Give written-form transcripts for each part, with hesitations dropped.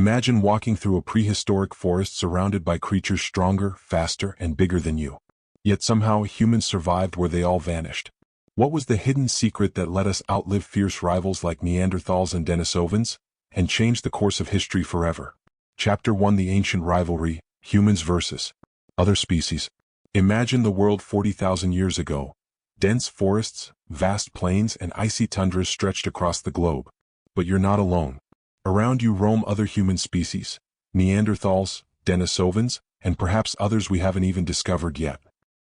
Imagine walking through a prehistoric forest surrounded by creatures stronger, faster, and bigger than you. Yet somehow humans survived where they all vanished. What was the hidden secret that let us outlive fierce rivals like Neanderthals and Denisovans, and change the course of history forever? Chapter 1: The Ancient Rivalry, Humans versus Other Species. Imagine the world 40,000 years ago. Dense forests, vast plains, and icy tundras stretched across the globe. But you're not alone. Around you roam other human species, Neanderthals, Denisovans, and perhaps others we haven't even discovered yet.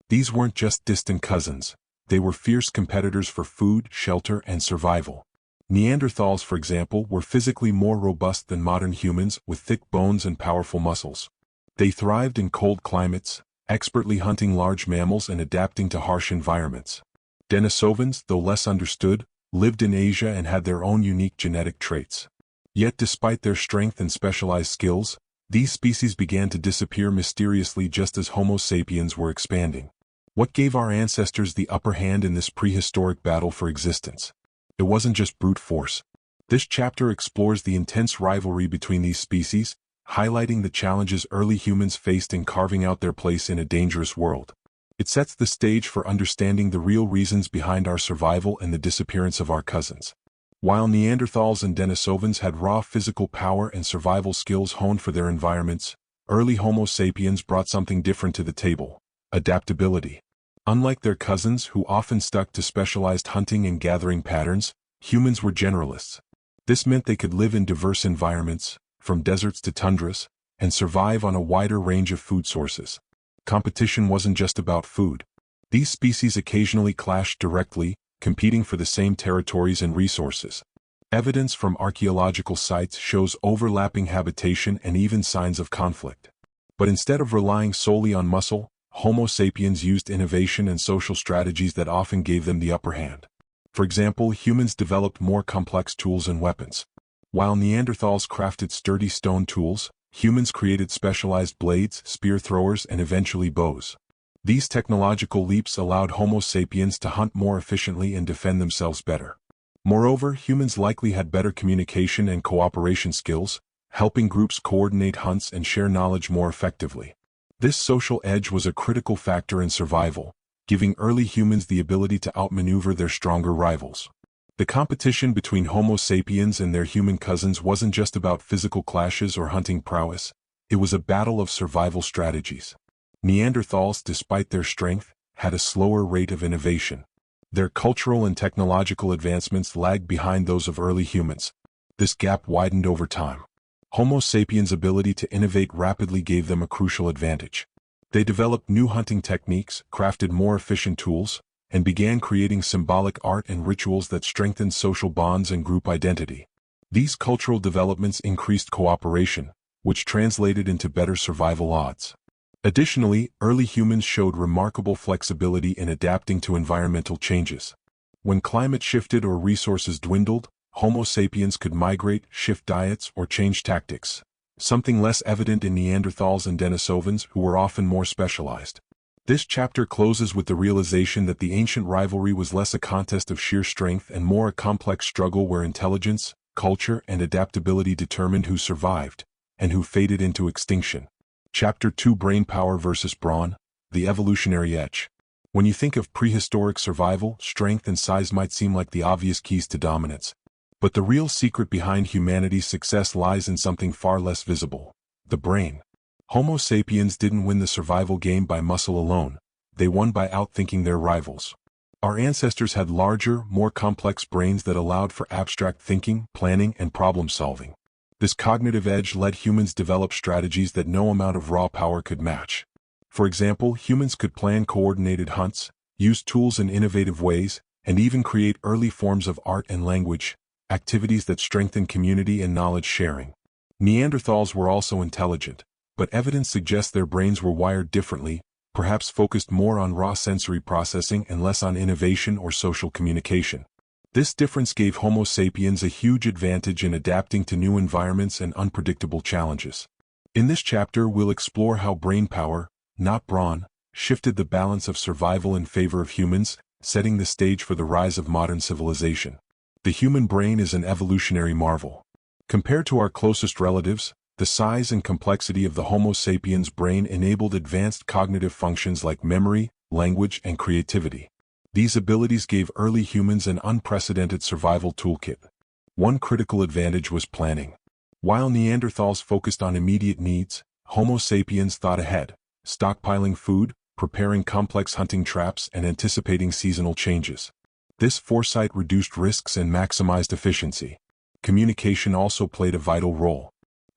These weren't just distant cousins. They were fierce competitors for food, shelter, and survival. Neanderthals, for example, were physically more robust than modern humans with thick bones and powerful muscles. They thrived in cold climates, expertly hunting large mammals and adapting to harsh environments. Denisovans, though less understood, lived in Asia and had their own unique genetic traits. Yet despite their strength and specialized skills, these species began to disappear mysteriously just as Homo sapiens were expanding. What gave our ancestors the upper hand in this prehistoric battle for existence? It wasn't just brute force. This chapter explores the intense rivalry between these species, highlighting the challenges early humans faced in carving out their place in a dangerous world. It sets the stage for understanding the real reasons behind our survival and the disappearance of our cousins. While Neanderthals and Denisovans had raw physical power and survival skills honed for their environments, early Homo sapiens brought something different to the table: adaptability. Unlike their cousins who often stuck to specialized hunting and gathering patterns, humans were generalists. This meant they could live in diverse environments, from deserts to tundras, and survive on a wider range of food sources. Competition wasn't just about food. These species occasionally clashed directly, competing for the same territories and resources. Evidence from archaeological sites shows overlapping habitation and even signs of conflict. But instead of relying solely on muscle, Homo sapiens used innovation and social strategies that often gave them the upper hand. For example, humans developed more complex tools and weapons. While Neanderthals crafted sturdy stone tools, humans created specialized blades, spear throwers, and eventually bows. These technological leaps allowed Homo sapiens to hunt more efficiently and defend themselves better. Moreover, humans likely had better communication and cooperation skills, helping groups coordinate hunts and share knowledge more effectively. This social edge was a critical factor in survival, giving early humans the ability to outmaneuver their stronger rivals. The competition between Homo sapiens and their human cousins wasn't just about physical clashes or hunting prowess, it was a battle of survival strategies. Neanderthals, despite their strength, had a slower rate of innovation. Their cultural and technological advancements lagged behind those of early humans. This gap widened over time. Homo sapiens' ability to innovate rapidly gave them a crucial advantage. They developed new hunting techniques, crafted more efficient tools, and began creating symbolic art and rituals that strengthened social bonds and group identity. These cultural developments increased cooperation, which translated into better survival odds. Additionally, early humans showed remarkable flexibility in adapting to environmental changes. When climate shifted or resources dwindled, Homo sapiens could migrate, shift diets, or change tactics, something less evident in Neanderthals and Denisovans who were often more specialized. This chapter closes with the realization that the ancient rivalry was less a contest of sheer strength and more a complex struggle where intelligence, culture, and adaptability determined who survived and who faded into extinction. Chapter 2: Brainpower versus Brawn, the Evolutionary Edge. When you think of prehistoric survival, strength and size might seem like the obvious keys to dominance. But the real secret behind humanity's success lies in something far less visible: the brain. Homo sapiens didn't win the survival game by muscle alone, they won by outthinking their rivals. Our ancestors had larger, more complex brains that allowed for abstract thinking, planning, and problem-solving. This cognitive edge let humans develop strategies that no amount of raw power could match. For example, humans could plan coordinated hunts, use tools in innovative ways, and even create early forms of art and language, activities that strengthen community and knowledge sharing. Neanderthals were also intelligent, but evidence suggests their brains were wired differently, perhaps focused more on raw sensory processing and less on innovation or social communication. This difference gave Homo sapiens a huge advantage in adapting to new environments and unpredictable challenges. In this chapter, we'll explore how brainpower, not brawn, shifted the balance of survival in favor of humans, setting the stage for the rise of modern civilization. The human brain is an evolutionary marvel. Compared to our closest relatives, The size and complexity of the Homo sapiens brain enabled advanced cognitive functions like memory, language, and creativity. These abilities gave early humans an unprecedented survival toolkit. One critical advantage was planning. While Neanderthals focused on immediate needs, Homo sapiens thought ahead, stockpiling food, preparing complex hunting traps, and anticipating seasonal changes. This foresight reduced risks and maximized efficiency. Communication also played a vital role.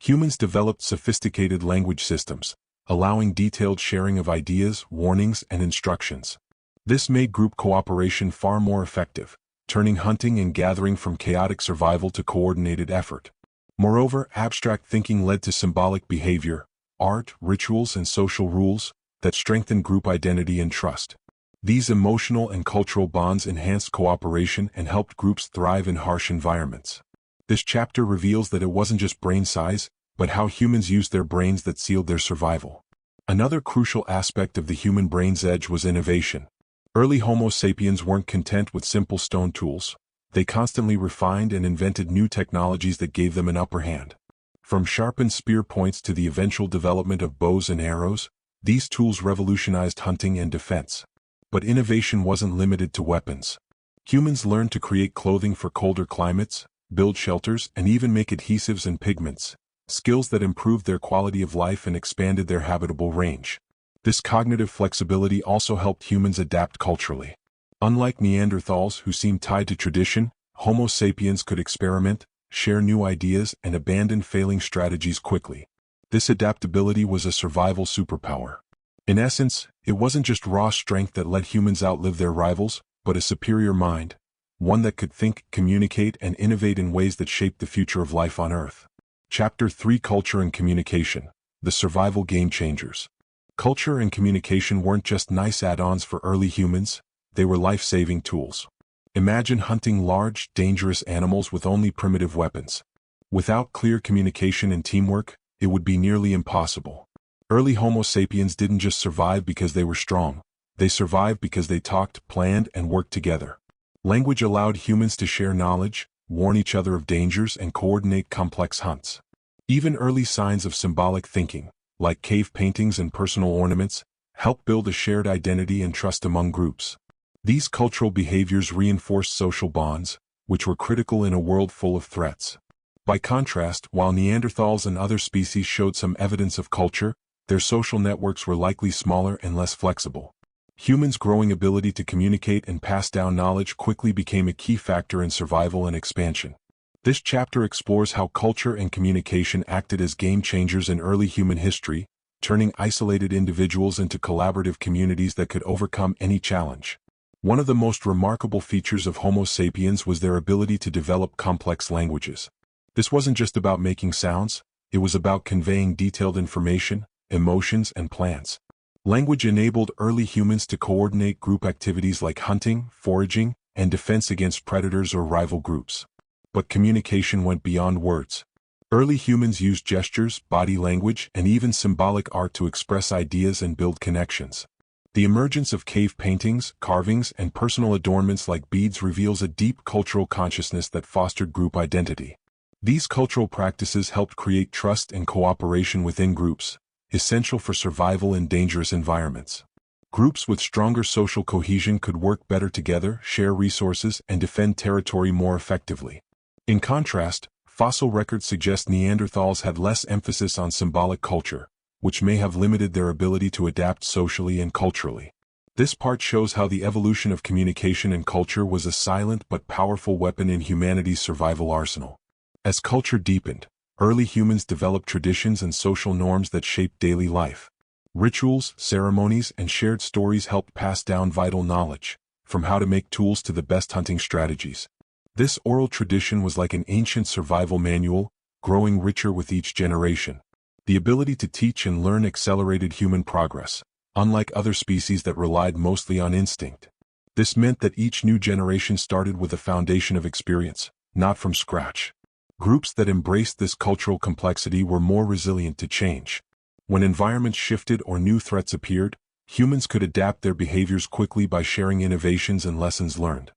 Humans developed sophisticated language systems, allowing detailed sharing of ideas, warnings, and instructions. This made group cooperation far more effective, turning hunting and gathering from chaotic survival to coordinated effort. Moreover, abstract thinking led to symbolic behavior, art, rituals, and social rules that strengthened group identity and trust. These emotional and cultural bonds enhanced cooperation and helped groups thrive in harsh environments. This chapter reveals that it wasn't just brain size, but how humans used their brains that sealed their survival. Another crucial aspect of the human brain's edge was innovation. Early Homo sapiens weren't content with simple stone tools. They constantly refined and invented new technologies that gave them an upper hand. From sharpened spear points to the eventual development of bows and arrows, these tools revolutionized hunting and defense. But innovation wasn't limited to weapons. Humans learned to create clothing for colder climates, build shelters, and even make adhesives and pigments, skills that improved their quality of life and expanded their habitable range. This cognitive flexibility also helped humans adapt culturally. Unlike Neanderthals who seemed tied to tradition, Homo sapiens could experiment, share new ideas, and abandon failing strategies quickly. This adaptability was a survival superpower. In essence, it wasn't just raw strength that let humans outlive their rivals, but a superior mind, one that could think, communicate, and innovate in ways that shaped the future of life on Earth. Chapter 3: Culture and Communication, the Survival Game Changers. Culture and communication weren't just nice add-ons for early humans, they were life-saving tools. Imagine hunting large, dangerous animals with only primitive weapons. Without clear communication and teamwork, it would be nearly impossible. Early Homo sapiens didn't just survive because they were strong. They survived because they talked, planned, and worked together. Language allowed humans to share knowledge, warn each other of dangers, and coordinate complex hunts. Even early signs of symbolic thinking, like cave paintings and personal ornaments, helped build a shared identity and trust among groups. These cultural behaviors reinforced social bonds, which were critical in a world full of threats. By contrast, while Neanderthals and other species showed some evidence of culture, their social networks were likely smaller and less flexible. Humans' growing ability to communicate and pass down knowledge quickly became a key factor in survival and expansion. This chapter explores how culture and communication acted as game changers in early human history, turning isolated individuals into collaborative communities that could overcome any challenge. One of the most remarkable features of Homo sapiens was their ability to develop complex languages. This wasn't just about making sounds, it was about conveying detailed information, emotions, and plans. Language enabled early humans to coordinate group activities like hunting, foraging, and defense against predators or rival groups. But communication went beyond words. Early humans used gestures, body language, and even symbolic art to express ideas and build connections. The emergence of cave paintings, carvings, and personal adornments like beads reveals a deep cultural consciousness that fostered group identity. These cultural practices helped create trust and cooperation within groups, essential for survival in dangerous environments. Groups with stronger social cohesion could work better together, share resources, and defend territory more effectively. In contrast, fossil records suggest Neanderthals had less emphasis on symbolic culture, which may have limited their ability to adapt socially and culturally. This part shows how the evolution of communication and culture was a silent but powerful weapon in humanity's survival arsenal. As culture deepened, early humans developed traditions and social norms that shaped daily life. Rituals, ceremonies, and shared stories helped pass down vital knowledge, from how to make tools to the best hunting strategies. This oral tradition was like an ancient survival manual, growing richer with each generation. The ability to teach and learn accelerated human progress, unlike other species that relied mostly on instinct. This meant that each new generation started with a foundation of experience, not from scratch. Groups that embraced this cultural complexity were more resilient to change. When environments shifted or new threats appeared, humans could adapt their behaviors quickly by sharing innovations and lessons learned.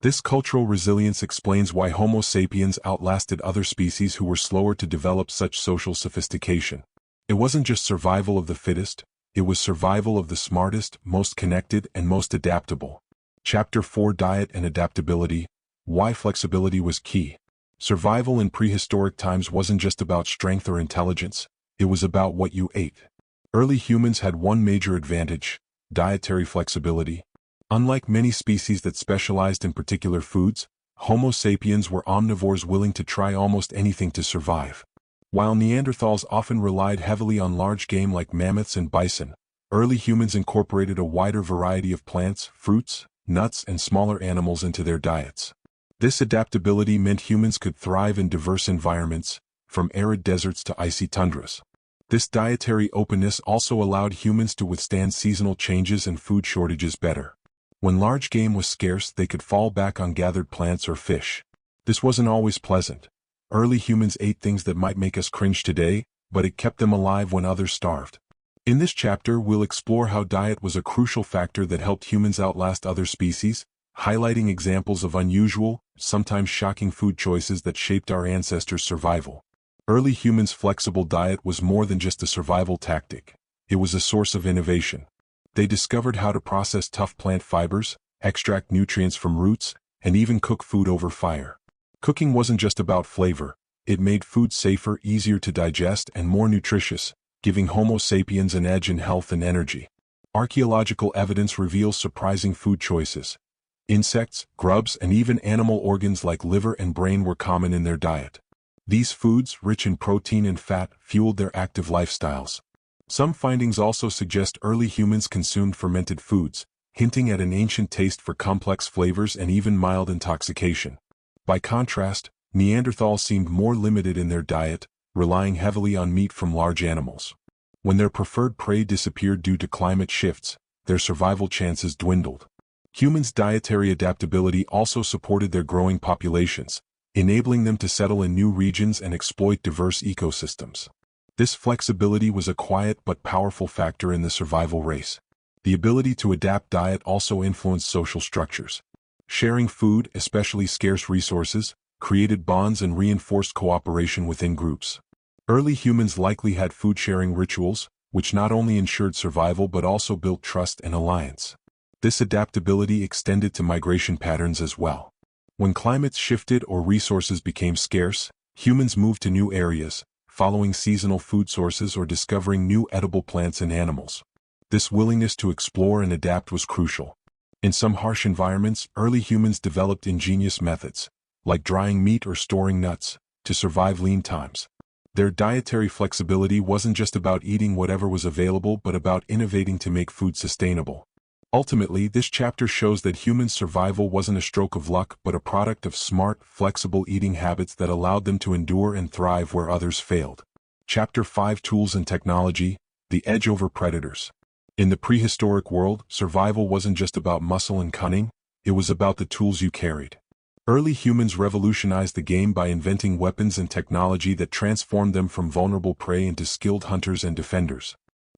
This cultural resilience explains why Homo sapiens outlasted other species who were slower to develop such social sophistication. It wasn't just survival of the fittest, it was survival of the smartest, most connected, and most adaptable. Chapter 4: Diet and Adaptability. Why flexibility was key. Survival in prehistoric times wasn't just about strength or intelligence, it was about what you ate. Early humans had one major advantage: dietary flexibility. Unlike many species that specialized in particular foods, Homo sapiens were omnivores willing to try almost anything to survive. While Neanderthals often relied heavily on large game like mammoths and bison, early humans incorporated a wider variety of plants, fruits, nuts, and smaller animals into their diets. This adaptability meant humans could thrive in diverse environments, from arid deserts to icy tundras. This dietary openness also allowed humans to withstand seasonal changes and food shortages better. When large game was scarce, they could fall back on gathered plants or fish. This wasn't always pleasant. Early humans ate things that might make us cringe today, but it kept them alive when others starved. In this chapter, we'll explore how diet was a crucial factor that helped humans outlast other species, highlighting examples of unusual, sometimes shocking food choices that shaped our ancestors' survival. Early humans' flexible diet was more than just a survival tactic. It was a source of innovation. They discovered how to process tough plant fibers, extract nutrients from roots, and even cook food over fire. Cooking wasn't just about flavor, it made food safer, easier to digest, and more nutritious, giving Homo sapiens an edge in health and energy. Archaeological evidence reveals surprising food choices. Insects, grubs, and even animal organs like liver and brain were common in their diet. These foods, rich in protein and fat, fueled their active lifestyles. Some findings also suggest early humans consumed fermented foods, hinting at an ancient taste for complex flavors and even mild intoxication. By contrast, Neanderthals seemed more limited in their diet, relying heavily on meat from large animals. When their preferred prey disappeared due to climate shifts, their survival chances dwindled. Humans' dietary adaptability also supported their growing populations, enabling them to settle in new regions and exploit diverse ecosystems. This flexibility was a quiet but powerful factor in the survival race. The ability to adapt diet also influenced social structures. Sharing food, especially scarce resources, created bonds and reinforced cooperation within groups. Early humans likely had food-sharing rituals, which not only ensured survival but also built trust and alliance. This adaptability extended to migration patterns as well. When climates shifted or resources became scarce, humans moved to new areas, following seasonal food sources or discovering new edible plants and animals. This willingness to explore and adapt was crucial. In some harsh environments, early humans developed ingenious methods, like drying meat or storing nuts, to survive lean times. Their dietary flexibility wasn't just about eating whatever was available but about innovating to make food sustainable. Ultimately, this chapter shows that human survival wasn't a stroke of luck but a product of smart, flexible eating habits that allowed them to endure and thrive where others failed. Chapter 5: Tools and Technology. The Edge over Predators. In the prehistoric world, survival wasn't just about muscle and cunning, it was about the tools you carried. Early humans revolutionized the game by inventing weapons and technology that transformed them from vulnerable prey into skilled hunters and defenders.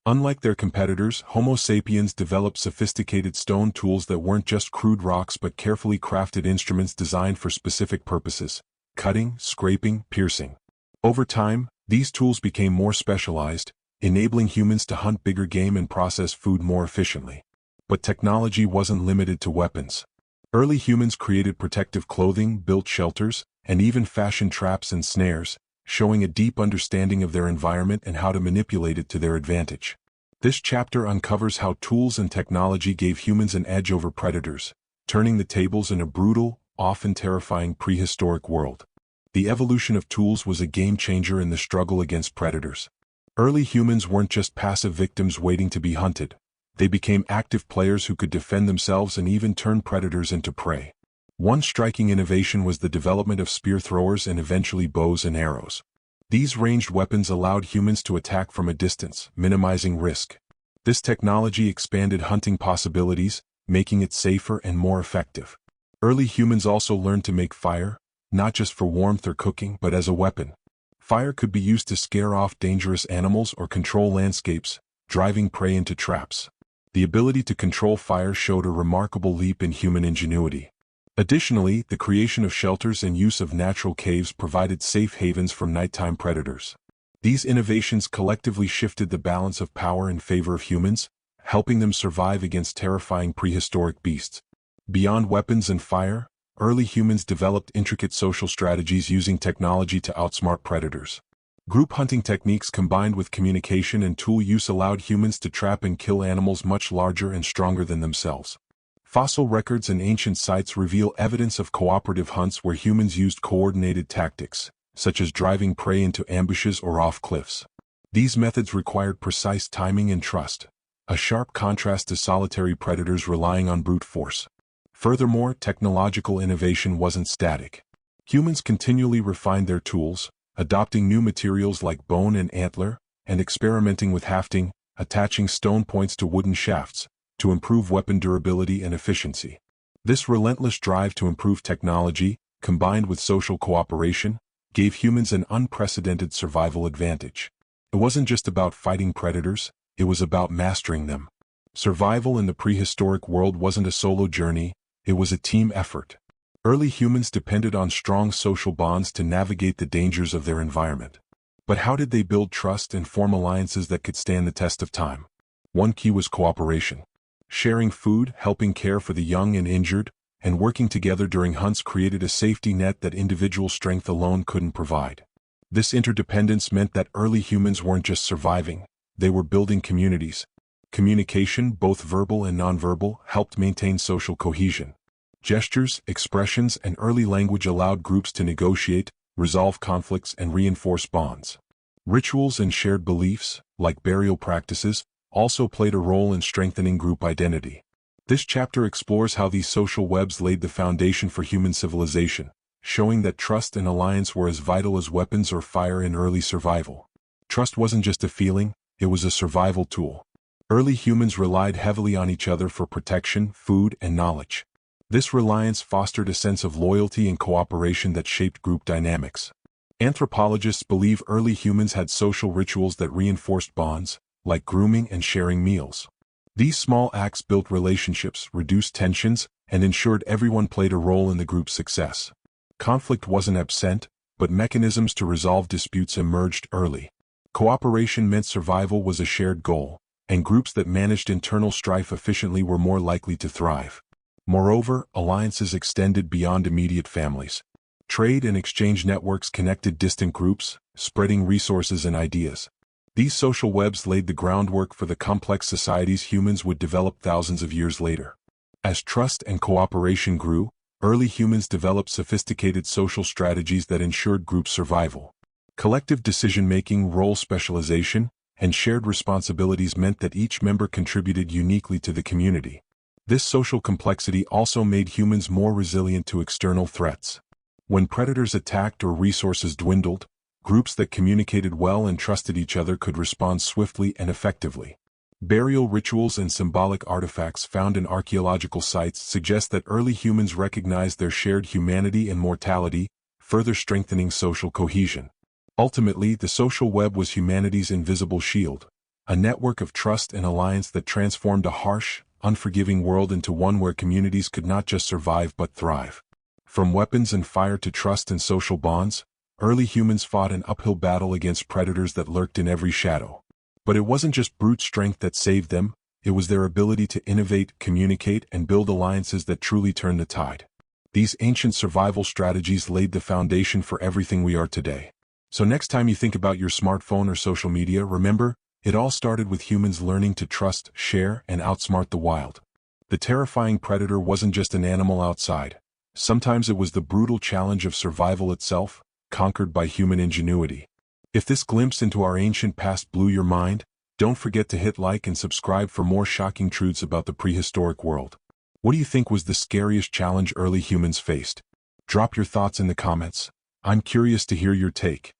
Unlike their competitors, Homo sapiens developed sophisticated stone tools that weren't just crude rocks but carefully crafted instruments designed for specific purposes: cutting, scraping, piercing. Over time, these tools became more specialized, enabling humans to hunt bigger game and process food more efficiently. But technology wasn't limited to weapons. Early humans created protective clothing, built shelters, and even fashioned traps and snares, showing a deep understanding of their environment and how to manipulate it to their advantage. This chapter uncovers how tools and technology gave humans an edge over predators, turning the tables in a brutal, often terrifying prehistoric world. The evolution of tools was a game-changer in the struggle against predators. Early humans weren't just passive victims waiting to be hunted. They became active players who could defend themselves and even turn predators into prey. One striking innovation was the development of spear throwers and eventually bows and arrows. These ranged weapons allowed humans to attack from a distance, minimizing risk. This technology expanded hunting possibilities, making it safer and more effective. Early humans also learned to make fire, not just for warmth or cooking but as a weapon. Fire could be used to scare off dangerous animals or control landscapes, driving prey into traps. The ability to control fire showed a remarkable leap in human ingenuity. Additionally, the creation of shelters and use of natural caves provided safe havens from nighttime predators. These innovations collectively shifted the balance of power in favor of humans, helping them survive against terrifying prehistoric beasts. Beyond weapons and fire, early humans developed intricate social strategies using technology to outsmart predators. Group hunting techniques combined with communication and tool use allowed humans to trap and kill animals much larger and stronger than themselves. Fossil records and ancient sites reveal evidence of cooperative hunts where humans used coordinated tactics, such as driving prey into ambushes or off cliffs. These methods required precise timing and trust, a sharp contrast to solitary predators relying on brute force. Furthermore, technological innovation wasn't static. Humans continually refined their tools, adopting new materials like bone and antler, and experimenting with hafting, attaching stone points to wooden shafts, to improve weapon durability and efficiency. This relentless drive to improve technology, combined with social cooperation, gave humans an unprecedented survival advantage. It wasn't just about fighting predators, it was about mastering them. Survival in the prehistoric world wasn't a solo journey, it was a team effort. Early humans depended on strong social bonds to navigate the dangers of their environment. But how did they build trust and form alliances that could stand the test of time? One key was cooperation. Sharing food, helping care for the young and injured, and working together during hunts created a safety net that individual strength alone couldn't provide. This interdependence meant that early humans weren't just surviving, they were building communities. Communication, both verbal and nonverbal, helped maintain social cohesion. Gestures, expressions, and early language allowed groups to negotiate, resolve conflicts, and reinforce bonds. Rituals and shared beliefs, like burial practices, also played a role in strengthening group identity. This chapter explores how these social webs laid the foundation for human civilization, showing that trust and alliance were as vital as weapons or fire in early survival. Trust wasn't just a feeling, it was a survival tool. Early humans relied heavily on each other for protection, food, and knowledge. This reliance fostered a sense of loyalty and cooperation that shaped group dynamics. Anthropologists believe early humans had social rituals that reinforced bonds, like grooming and sharing meals. These small acts built relationships, reduced tensions, and ensured everyone played a role in the group's success. Conflict wasn't absent, but mechanisms to resolve disputes emerged early. Cooperation meant survival was a shared goal, and groups that managed internal strife efficiently were more likely to thrive. Moreover, alliances extended beyond immediate families. Trade and exchange networks connected distant groups, spreading resources and ideas. These social webs laid the groundwork for the complex societies humans would develop thousands of years later. As trust and cooperation grew, early humans developed sophisticated social strategies that ensured group survival. Collective decision-making, role specialization, and shared responsibilities meant that each member contributed uniquely to the community. This social complexity also made humans more resilient to external threats. When predators attacked or resources dwindled, groups that communicated well and trusted each other could respond swiftly and effectively. Burial rituals and symbolic artifacts found in archaeological sites suggest that early humans recognized their shared humanity and mortality, further strengthening social cohesion. Ultimately, the social web was humanity's invisible shield, a network of trust and alliance that transformed a harsh, unforgiving world into one where communities could not just survive but thrive. From weapons and fire to trust and social bonds, early humans fought an uphill battle against predators that lurked in every shadow. But it wasn't just brute strength that saved them, it was their ability to innovate, communicate, and build alliances that truly turned the tide. These ancient survival strategies laid the foundation for everything we are today. So next time you think about your smartphone or social media, remember, it all started with humans learning to trust, share, and outsmart the wild. The terrifying predator wasn't just an animal outside. Sometimes it was the brutal challenge of survival itself, conquered by human ingenuity. If this glimpse into our ancient past blew your mind, don't forget to hit like and subscribe for more shocking truths about the prehistoric world. What do you think was the scariest challenge early humans faced? Drop your thoughts in the comments. I'm curious to hear your take.